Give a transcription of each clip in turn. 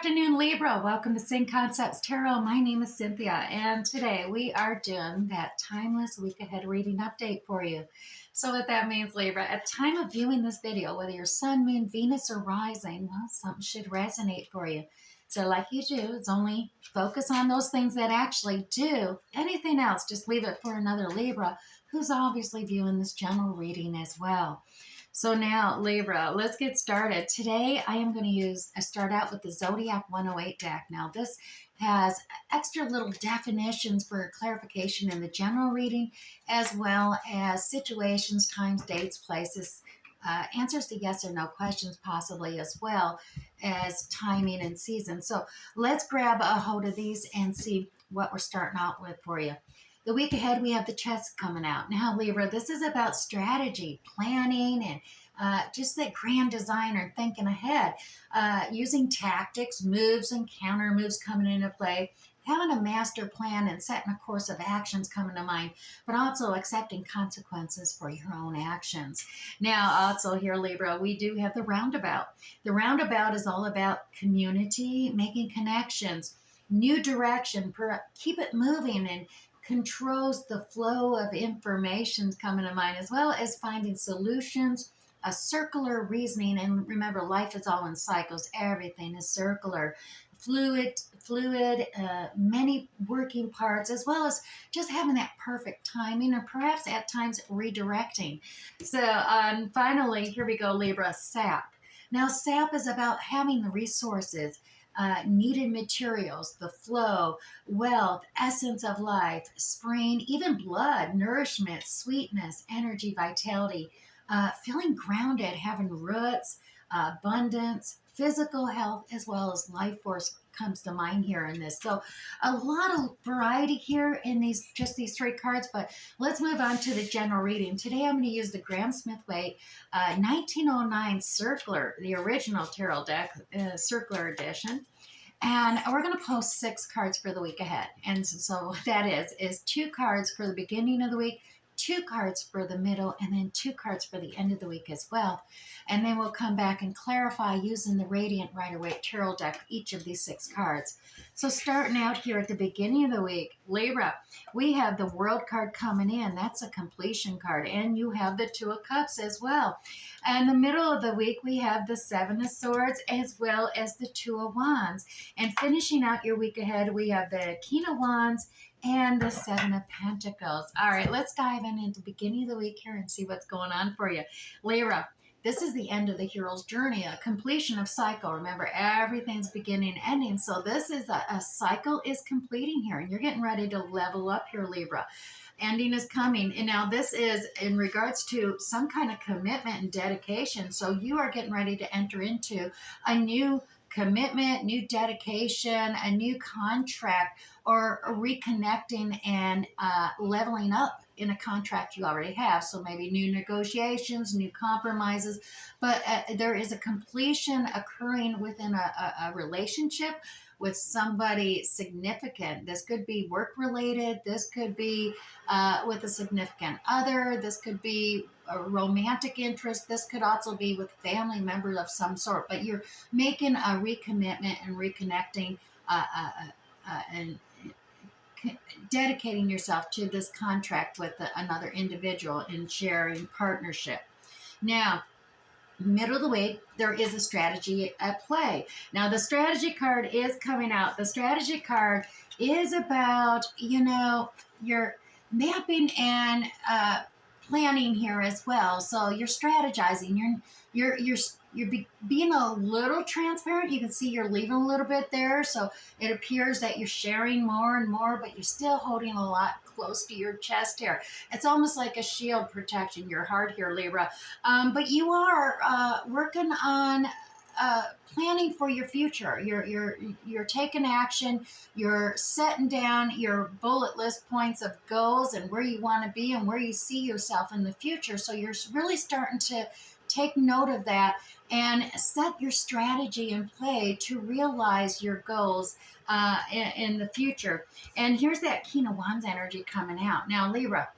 afternoon, Libra. Welcome to Sing Concepts Tarot. My name is Cynthia, and today we are doing that timeless week ahead reading update for you. So what that means, Libra, at time of viewing this video, whether you're Sun, Moon, Venus, or Rising, well, something should resonate for you. So like you do, it's only focus on those things that actually do. Anything else, just leave it for another Libra who's obviously viewing this general reading as well. So now, Libra, let's get started. Today, I am going to start out with the Zodiac 108 deck. Now, this has extra little definitions for clarification in the general reading, as well as situations, times, dates, places, answers to yes or no questions, possibly, as well as timing and season. So let's grab a hold of these and see what we're starting out with for you. The week ahead, we have the chest coming out. Now, Libra, this is about strategy, planning, and just that grand design or thinking ahead, using tactics, moves, and counter moves coming into play, having a master plan and setting a course of actions coming to mind, but also accepting consequences for your own actions. Now, also here, Libra, we do have the roundabout. The roundabout is all about community, making connections, new direction, keep it moving, and controls the flow of information coming to mind, as well as finding solutions, a circular reasoning. And remember, life is all in cycles. Everything is circular, fluid, many working parts, as well as just having that perfect timing, or perhaps at times redirecting. So finally, here we go, Libra, SAP. Now, SAP is about having the resources, needed materials, the flow, wealth, essence of life, spring, even blood, nourishment, sweetness, energy, vitality, feeling grounded, having roots, abundance, physical health, as well as life force comes to mind here in this. So a lot of variety here in these three cards, but let's move on to the general reading. Today I'm going to use the Graham Smith Waite 1909 Circular, the original tarot deck, Circular edition. And we're going to post 6 cards for the week ahead. And so what that is 2 cards for the beginning of the week, 2 cards for the middle, and then 2 cards for the end of the week as well. And then we'll come back and clarify using the Radiant Rider-Waite Tarot deck each of these 6 cards. So starting out here at the beginning of the week, Libra, we have the World card coming in. That's a completion card. And you have the 2 of Cups as well. And the middle of the week, we have the 7 of Swords as well as the 2 of Wands. And finishing out your week ahead, we have the King of Wands and the 7 of Pentacles. All right, let's dive into the beginning of the week here and see what's going on for you. Libra, this is the end of the hero's journey, a completion of cycle. Remember, everything's beginning and ending. So this is a cycle is completing here, and you're getting ready to level up here, Libra. Ending is coming. And now this is in regards to some kind of commitment and dedication. So you are getting ready to enter into a new commitment, new dedication, a new contract, or reconnecting and leveling up in a contract you already have. So maybe new negotiations, new compromises, but there is a completion occurring within a relationship with somebody significant. This could be work related. This could be with a significant other. This could be a romantic interest. This could also be with family members of some sort, but you're making a recommitment and reconnecting and dedicating yourself to this contract with another individual in sharing partnership. Now, middle of the week, there is a strategy at play. Now, the strategy card is coming out. The strategy card is about, your mapping and planning here as well. So you're strategizing. You're being a little transparent. You can see you're leaving a little bit there. So it appears that you're sharing more and more, but you're still holding a lot close to your chest here. It's almost like a shield protecting your heart here, Libra. But you are working on planning for your future. You're taking action. You're setting down your bullet list points of goals and where you want to be and where you see yourself in the future. So you're really starting to take note of that and set your strategy in play to realize your goals in the future. And here's that King of Wands energy coming out. Now, Libra,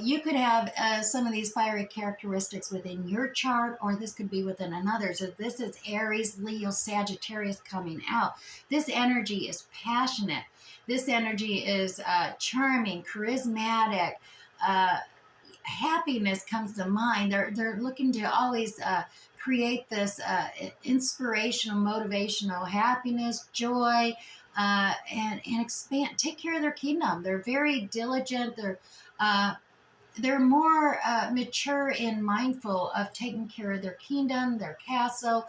You could have some of these fiery characteristics within your chart, or this could be within another. So this is Aries, Leo, Sagittarius coming out. This energy is passionate. This energy is charming, charismatic. Uh, Happiness comes to mind. They're looking to always create this inspirational, motivational happiness, joy, and expand. Take care of their kingdom. They're very diligent. Uh, they're more mature and mindful of taking care of their kingdom, their castle,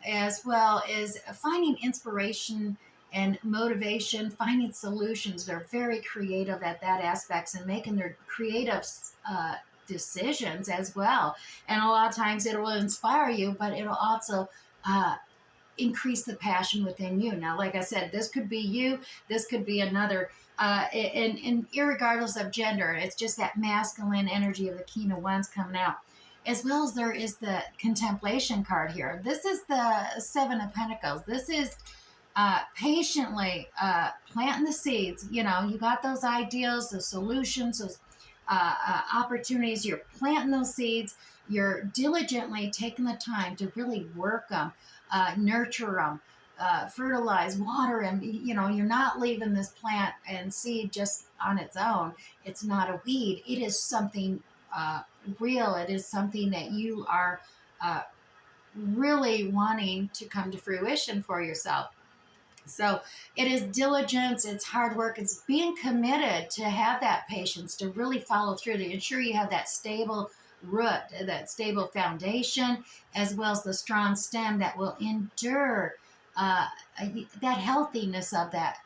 as well as finding inspiration and motivation, finding solutions. They're very creative at that aspects and making their creative decisions as well. And a lot of times it will inspire you, but it'll also uh, increase the passion within you. Now, like I said, this could be you, this could be another, and irregardless of gender, it's just that masculine energy of the King of Wands coming out. As well as there is the contemplation card here. This is the Seven of Pentacles. This is patiently planting the seeds. You know, you got those ideals, the solutions, those opportunities. You're planting those seeds. You're diligently taking the time to really work them, nurture them, fertilize, water them. You know, you're not leaving this plant and seed just on its own. It's not a weed. It is something real. It is something that you are really wanting to come to fruition for yourself. So it is diligence, it's hard work, it's being committed to have that patience, to really follow through, to ensure you have that stable root, that stable foundation, as well as the strong stem that will endure. Uh, that healthiness of that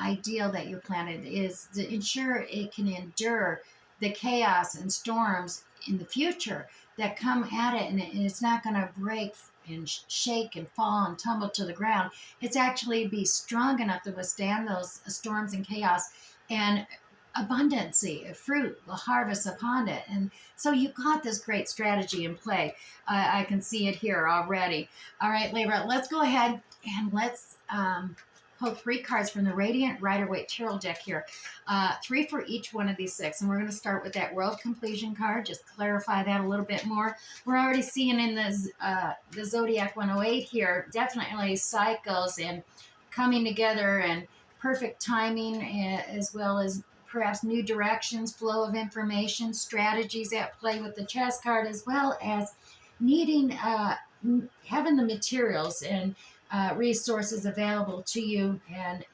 ideal that you're planted is to ensure it can endure the chaos and storms in the future that come at it, and it's not going to break and shake and fall and tumble to the ground. It's actually be strong enough to withstand those storms and chaos, and abundancy, fruit will harvest upon it. And so you got this great strategy in play. I can see it here already. All right, Libra, let's go ahead and let's pull 3 cards from the Radiant Rider-Waite Tarot deck here. 3 for each one of these 6. And we're going to start with that World Completion card. Just clarify that a little bit more. We're already seeing in the Zodiac 108 here, definitely cycles and coming together and perfect timing, as well as perhaps new directions, flow of information, strategies at play with the chess card, as well as needing, having the materials and resources available to you, and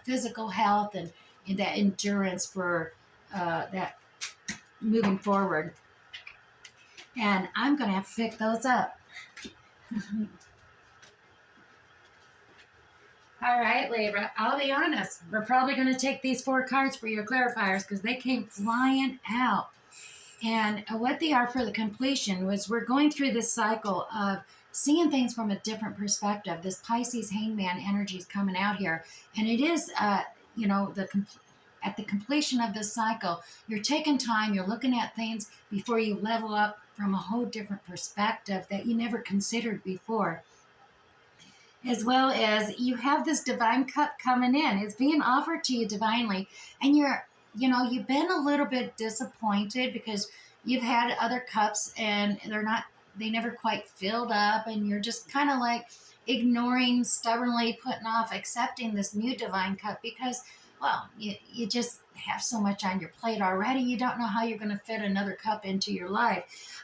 physical health and that endurance for that moving forward. And I'm going to have to pick those up. All right, Libra, I'll be honest. We're probably going to take these 4 cards for your clarifiers because they came flying out. And what they are for the completion was we're going through this cycle of seeing things from a different perspective. This Pisces hangman energy is coming out here. And it is, you know, at the completion of this cycle, you're taking time, you're looking at things before you level up from a whole different perspective that you never considered before. As well as you have this divine cup coming in. It's being offered to you divinely. And you've been a little bit disappointed because you've had other cups and they never quite filled up. And you're just kind of like ignoring, stubbornly putting off accepting this new divine cup because, well, you just have so much on your plate already. You don't know how you're going to fit another cup into your life.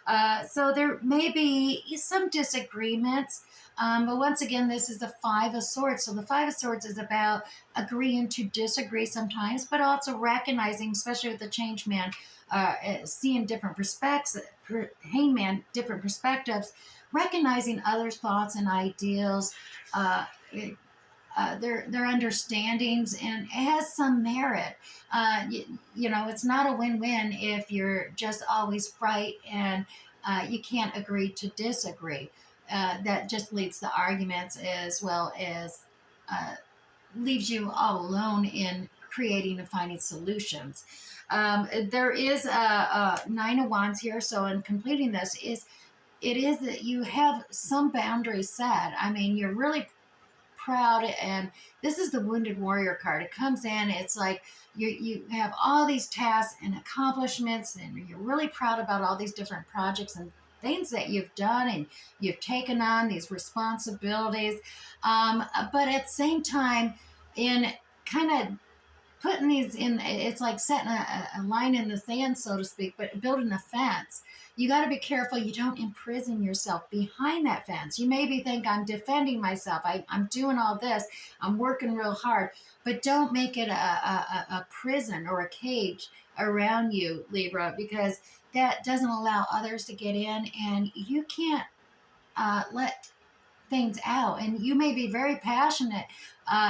So there may be some disagreements. But once again, this is the 5 of Swords. So the 5 of Swords is about agreeing to disagree sometimes, but also recognizing, especially with the Change Man, seeing different perspectives, Hangman, different perspectives, recognizing others' thoughts and ideals, their understandings, and it has some merit. It's not a win-win if you're just always right and you can't agree to disagree. That just leads to arguments, as well as leaves you all alone in creating and finding solutions. There is a 9 of Wands here, so in completing this, it is that you have some boundaries set. I mean, you're really proud, and this is the wounded warrior card. It comes in, it's like you have all these tasks and accomplishments, and you're really proud about all these different projects and things that you've done, and you've taken on these responsibilities. But at the same time, in kind of putting these in, it's like setting a line in the sand, so to speak, but building a fence. You got to be careful you don't imprison yourself behind that fence. You maybe think, I'm defending myself, I'm doing all this, I'm working real hard, but don't make it a prison or a cage around you, Libra, because that doesn't allow others to get in, and you can't let things out. And you may be very passionate,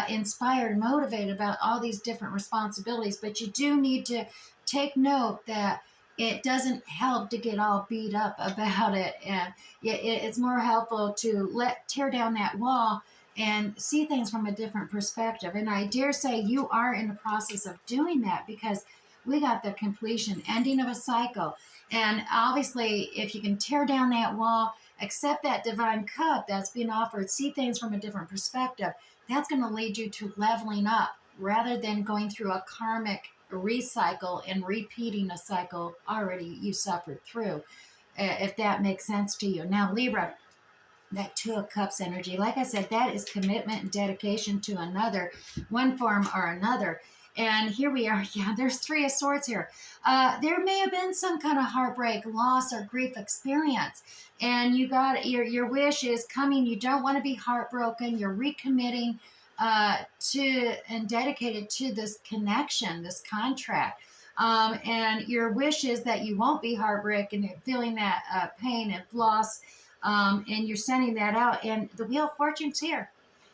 inspired, motivated about all these different responsibilities, but you do need to take note that it doesn't help to get all beat up about it. And it's more helpful to tear down that wall and see things from a different perspective. And I dare say you are in the process of doing that, because we got the completion, ending of a cycle. And obviously, if you can tear down that wall, accept that divine cup that's being offered, see things from a different perspective, that's going to lead you to leveling up rather than going through a karmic recycle and repeating a cycle already you suffered through, if that makes sense to you. Now, Libra, that Two of Cups energy, like I said, that is commitment and dedication to another, one form or another. And here we are. Yeah, there's Three of Swords here. There may have been some kind of heartbreak, loss, or grief experience, and you got your wish is coming. You don't want to be heartbroken. You're recommitting to and dedicated to this connection, this contract. And your wish is that you won't be heartbroken and feeling that pain and loss, and you're sending that out. And the Wheel of Fortune's here.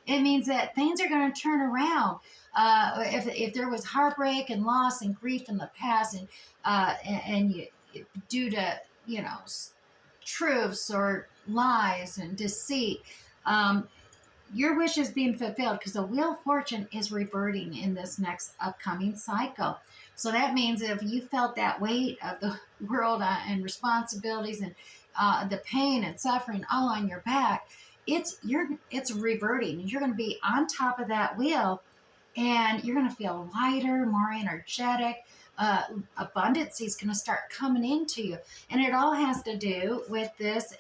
It means that things are going to turn around. If there was heartbreak and loss and grief in the past, and you, due to truths or lies and deceit, your wish is being fulfilled, because the Wheel of Fortune is reverting in this next upcoming cycle. So that means if you felt that weight of the world and responsibilities and the pain and suffering all on your back, it's reverting. You're going to be on top of that wheel, and you're going to feel lighter, more energetic. Abundance is going to start coming into you, and it all has to do with this,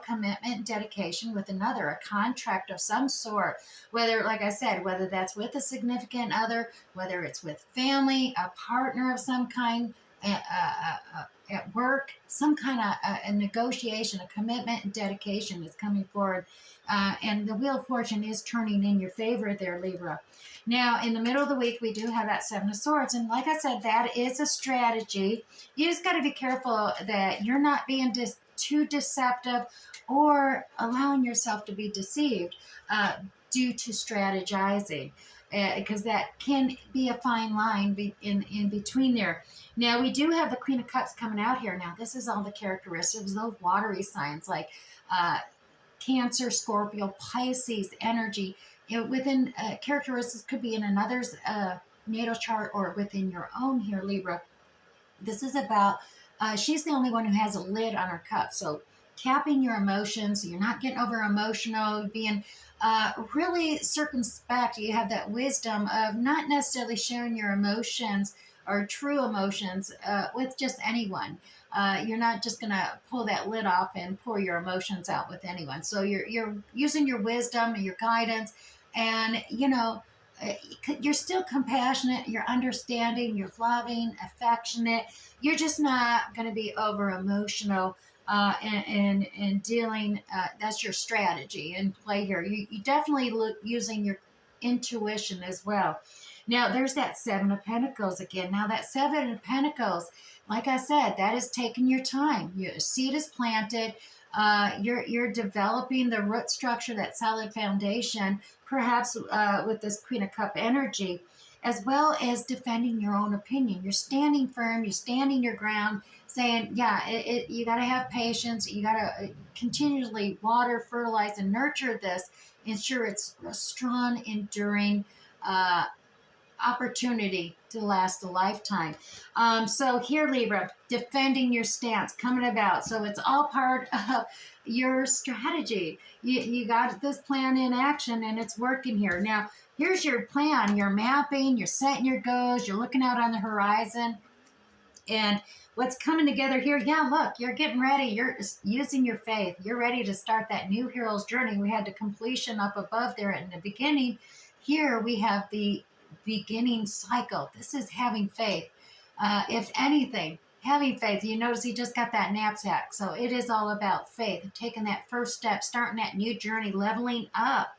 commitment and dedication with another, a contract of some sort. Whether, like I said, whether that's with a significant other, whether it's with family, a partner of some kind, at work, some kind of a negotiation, a commitment and dedication is coming forward. And the Wheel of Fortune is turning in your favor there, Libra. Now, in the middle of the week, we do have that Seven of Swords. And like I said, that is a strategy. You just got to be careful that you're not being too deceptive or allowing yourself to be deceived due to strategizing, because that can be a fine line in between there. Now, we do have the Queen of Cups coming out here. Now, this is all the characteristics, those watery signs like Cancer, Scorpio, Pisces energy. Within characteristics could be in another's natal chart or within your own here, Libra. This is about, she's the only one who has a lid on her cup. So capping your emotions, so you're not getting over emotional, being really circumspect. You have that wisdom of not necessarily sharing your emotions or true emotions with just anyone. You're not just going to pull that lid off and pour your emotions out with anyone. So you're using your wisdom and your guidance, and you're still compassionate, you're understanding, you're loving, affectionate. You're just not going to be over emotional and dealing. That's your strategy and play here. You definitely look using your intuition as well. Now, there's that Seven of Pentacles again. Now, that Seven of Pentacles, like I said, that is taking your time. Your seed is planted. You're developing the root structure, that solid foundation, perhaps with this Queen of Cup energy, as well as defending your own opinion. You're standing firm. You're standing your ground, saying, yeah, you got to have patience. You got to continually water, fertilize, and nurture this. Ensure it's a strong, enduring opportunity to last a lifetime. So here, Libra, defending your stance, coming about. So it's all part of your strategy. You got this plan in action and it's working here. Now, here's your plan. You're mapping, you're setting your goals, you're looking out on the horizon. And what's coming together here, yeah, look, you're getting ready. You're using your faith. You're ready to start that new hero's journey. We had the completion up above there in the beginning. Here we have the beginning cycle. This is having faith. If anything, having faith. You notice he just got that knapsack. So it is all about faith, taking that first step, starting that new journey, leveling up.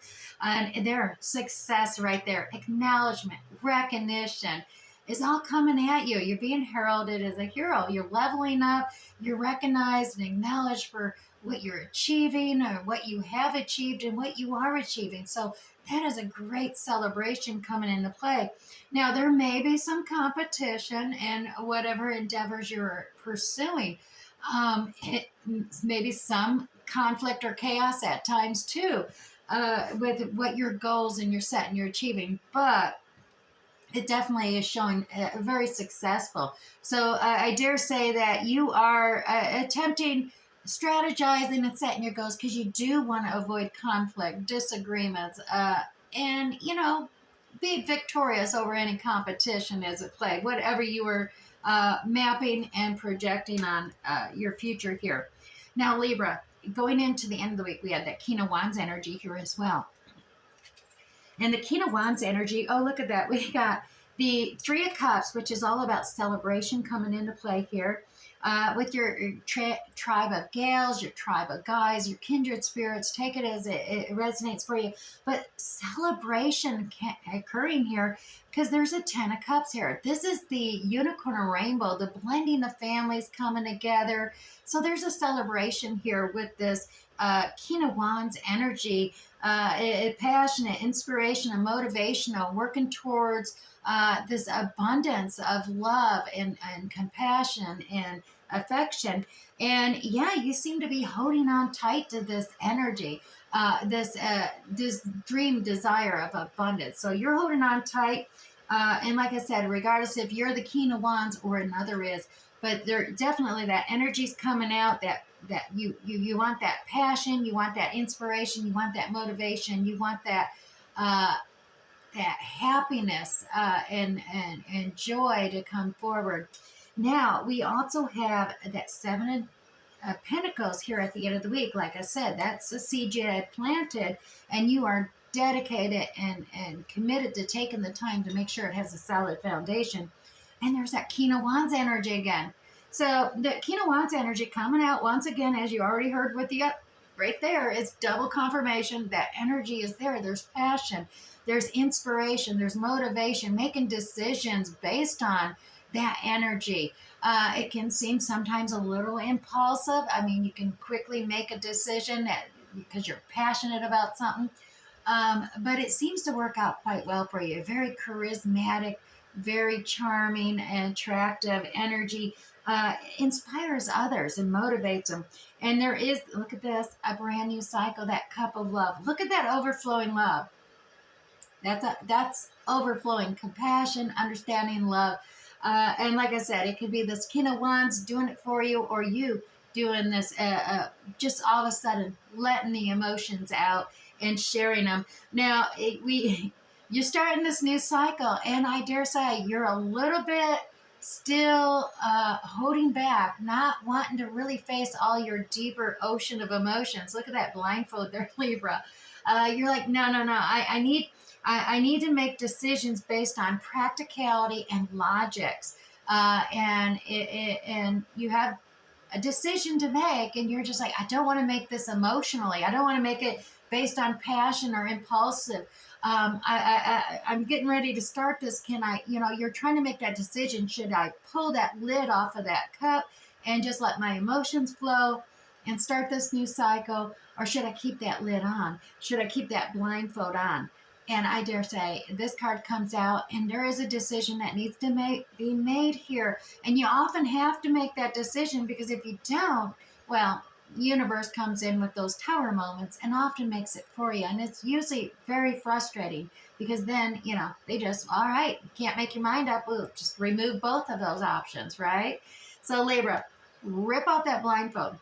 And there, success right there, acknowledgement, recognition is all coming at you. You're being heralded as a hero. You're leveling up. You're recognized and acknowledged for what you're achieving or what you have achieved and what you are achieving. So that is a great celebration coming into play. Now, there may be some competition in whatever endeavors you're pursuing. Maybe some conflict or chaos at times too, with what your goals and you're setting, you're achieving. But it definitely is showing very successful. So I dare say that you are attempting, strategizing, and setting your goals because you do want to avoid conflict, disagreements, and, be victorious over any competition as it play, whatever you are mapping and projecting on your future here. Now, Libra, going into the end of the week, we had that King of Wands energy here as well. And the King of Wands energy, oh, look at that. We got the Three of Cups, which is all about celebration coming into play here. With your tribe of gals, your tribe of guys, your kindred spirits, take it as it resonates for you. But celebration occurring here because there's a Ten of Cups here. This is the unicorn and rainbow, the blending of families coming together. So there's a celebration here with this King of Wands energy, passionate, inspirational, motivational, working towards this abundance of love and compassion and affection. And yeah, you seem to be holding on tight to this energy, this dream desire of abundance. So you're holding on tight. And like I said, regardless if you're the King of Wands or another is, but there definitely that energy's coming out, that you want that passion, you want that inspiration, you want that motivation, you want that that happiness and joy to come forward. Now we also have that Seven of Pentacles here at the end of the week. Like I said, that's the seed you had planted, and you are dedicated and committed to taking the time to make sure it has a solid foundation. And there's that King of Wands energy again. So the King of Wands energy coming out once again, as you already heard with the right there, is double confirmation that energy is there. There's passion, there's inspiration, there's motivation, making decisions based on that energy. It can seem sometimes a little impulsive. I mean, you can quickly make a decision because you're passionate about something. But it seems to work out quite well for you. Very charismatic, very charming and attractive energy, inspires others and motivates them. And there is, look at this, a brand new cycle, that cup of love. Look at that overflowing love. That's overflowing compassion, understanding, love. And like I said, it could be this King of Wands doing it for you, or you doing this, just all of a sudden letting the emotions out and sharing them. Now, you're starting this new cycle, and I dare say you're a little bit still holding back, not wanting to really face all your deeper ocean of emotions. Look at that blindfold there, Libra. You're like, no. I need to make decisions based on practicality and logics. And you have a decision to make, and you're just like, I don't want to make this emotionally. I don't want to make it based on passion or impulsive. I'm getting ready to start this. Can I, you're trying to make that decision. Should I pull that lid off of that cup and just let my emotions flow and start this new cycle? Or should I keep that lid on? Should I keep that blindfold on? And I dare say this card comes out, and there is a decision that needs to be made here. And you often have to make that decision, because if you don't, well, universe comes in with those tower moments and often makes it for you. And it's usually very frustrating because then, they just, all right, can't make your mind up. Ooh, just remove both of those options, right? So, Libra, rip off that blindfold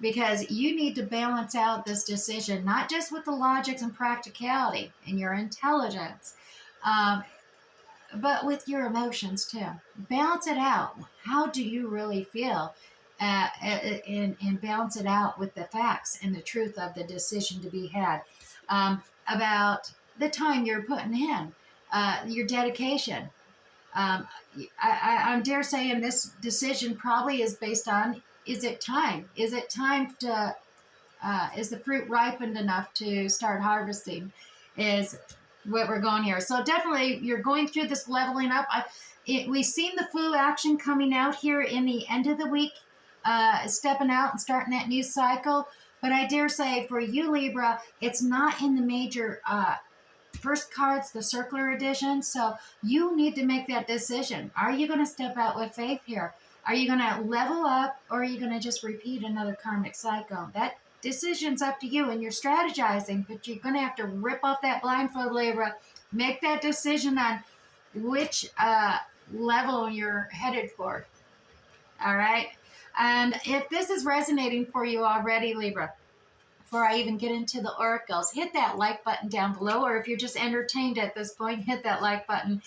because you need to balance out this decision, not just with the logics and practicality and your intelligence, um, but with your emotions too. Balance it out. How do you really feel? And balance it out with the facts and the truth of the decision to be had, about the time you're putting in, your dedication. Um, I dare say in this decision probably is based on, is it time? Is it time to is the fruit ripened enough to start harvesting? Is what we're going here. So definitely, you're going through this leveling up. We've seen the flu action coming out here in the end of the week, stepping out and starting that new cycle. But I dare say for you, Libra, it's not in the major first cards, the circular edition. So you need to make that decision. Are you going to step out with faith here? Are you going to level up, or are you going to just repeat another karmic cycle? That decision's up to you, and you're strategizing, but you're going to have to rip off that blindfold, Libra. Make that decision on which level you're headed for. All right. And if this is resonating for you already, Libra, before I even get into the oracles, hit that like button down below, or if you're just entertained at this point, hit that like button.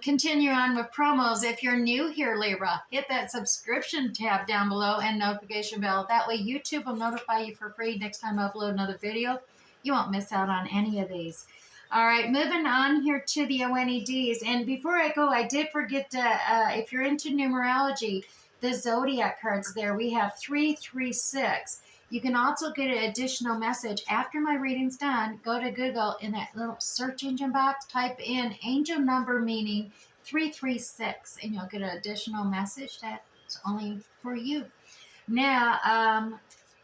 Continue on with promos. If you're new here, Libra, hit that subscription tab down below and notification bell. That way YouTube will notify you for free next time I upload another video. You won't miss out on any of these. All right, moving on here to the ONEDs. And before I go, I did forget to, if you're into numerology, the zodiac cards there, we have 336. You can also get an additional message after my reading's done. Go to Google, in that little search engine box, type in angel number meaning 336, and you'll get an additional message that's only for you. Now,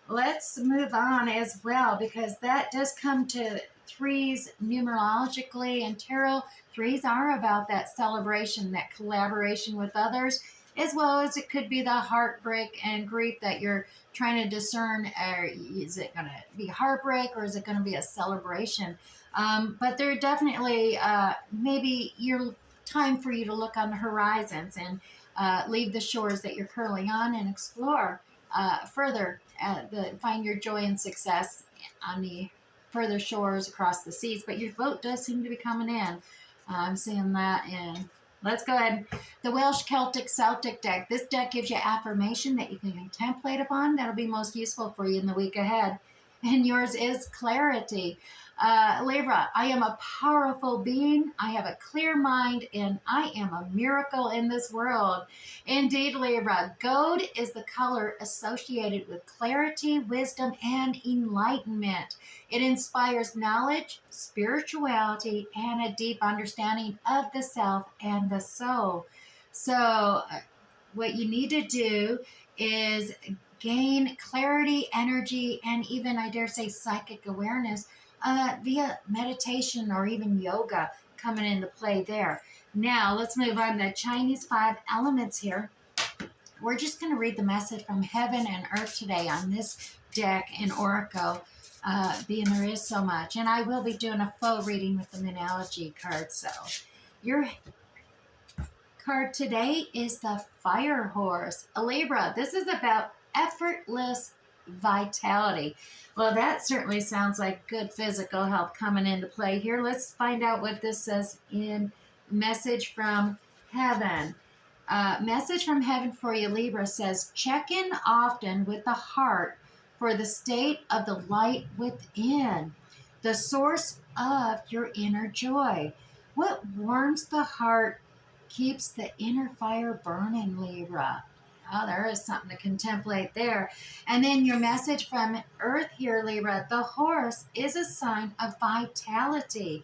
let's move on as well, because that does come to threes numerologically, and tarot. Threes are about that celebration, that collaboration with others, as well as it could be the heartbreak and grief that you're trying to discern. Is it going to be heartbreak, or is it going to be a celebration? But there definitely maybe your time for you to look on the horizons and leave the shores that you're currently on and explore further, find your joy and success on the further shores across the seas. But your boat does seem to be coming in. I'm seeing that in. Let's go ahead. The Welsh Celtic deck. This deck gives you affirmation that you can contemplate upon. That'll be most useful for you in the week ahead. And yours is clarity. Libra, I am a powerful being. I have a clear mind, and I am a miracle in this world. Indeed, Libra, gold is the color associated with clarity, wisdom, and enlightenment. It inspires knowledge, spirituality, and a deep understanding of the self and the soul. So, what you need to do is gain clarity, energy, and even, I dare say, psychic awareness via meditation or even yoga coming into play there. Now, let's move on to the Chinese 5 elements here. We're just going to read the message from heaven and earth today on this deck in Oracle, being there is so much. And I will be doing a faux reading with the Minology card. So your card today is the Fire Horse. Libra, this is about effortless vitality. Well, that certainly sounds like good physical health coming into play here. Let's find out what this says in Message from Heaven. Message from Heaven for you, Libra, says, check in often with the heart for the state of the light within, the source of your inner joy. What warms the heart keeps the inner fire burning, Libra. Oh, there is something to contemplate there. And then your message from Earth here, Libra. The horse is a sign of vitality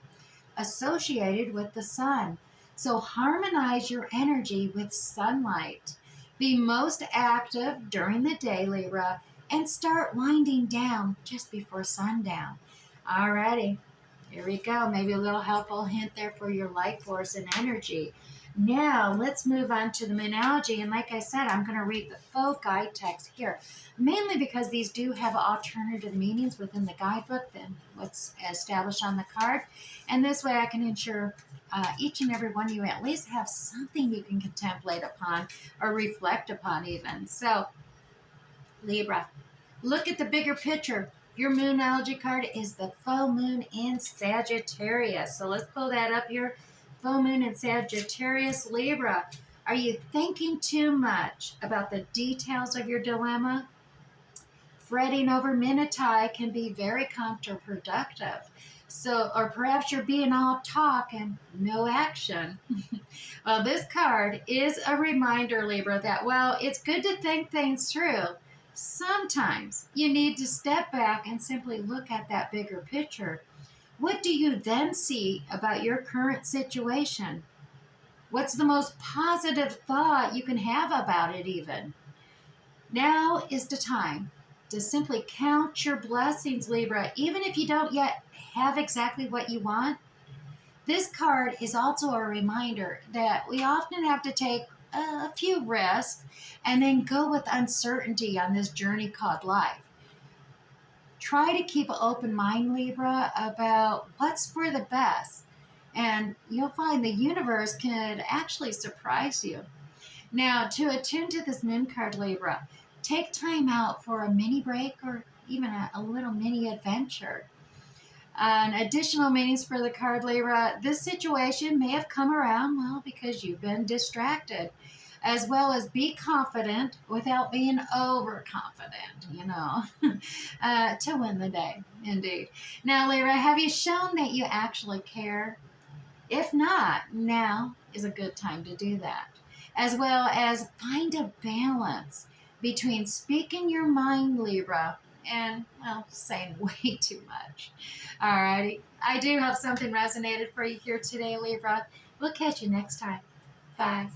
associated with the sun. So harmonize your energy with sunlight. Be most active during the day, Libra, and start winding down just before sundown. Alrighty, here we go. Maybe a little helpful hint there for your life force and energy. Now, let's move on to the Moonology. And like I said, I'm going to read the full guide text here, mainly because these do have alternative meanings within the guidebook than what's established on the card. And this way I can ensure each and every one of you at least have something you can contemplate upon or reflect upon even. So, Libra, look at the bigger picture. Your Moonology card is the full moon in Sagittarius. So let's pull that up here. Full moon in Sagittarius, Libra. Are you thinking too much about the details of your dilemma? Fretting over minutiae can be very counterproductive. So, or perhaps you're being all talk and no action. Well, this card is a reminder, Libra, that while it's good to think things through, sometimes you need to step back and simply look at that bigger picture. What do you then see about your current situation? What's the most positive thought you can have about it, even? Now is the time to simply count your blessings, Libra, even if you don't yet have exactly what you want. This card is also a reminder that we often have to take a few risks and then go with uncertainty on this journey called life. Try to keep an open mind, Libra, about what's for the best, and you'll find the universe can actually surprise you. Now, to attune to this moon card, Libra, take time out for a mini break or even a little mini adventure. Additional meanings for the card, Libra. This situation may have come around, well, because you've been distracted, as well as be confident without being overconfident, to win the day, indeed. Now, Libra, have you shown that you actually care? If not, now is a good time to do that, as well as find a balance between speaking your mind, Libra, and, well, saying way too much. Alrighty. I do have something resonated for you here today, Libra. We'll catch you next time. Bye.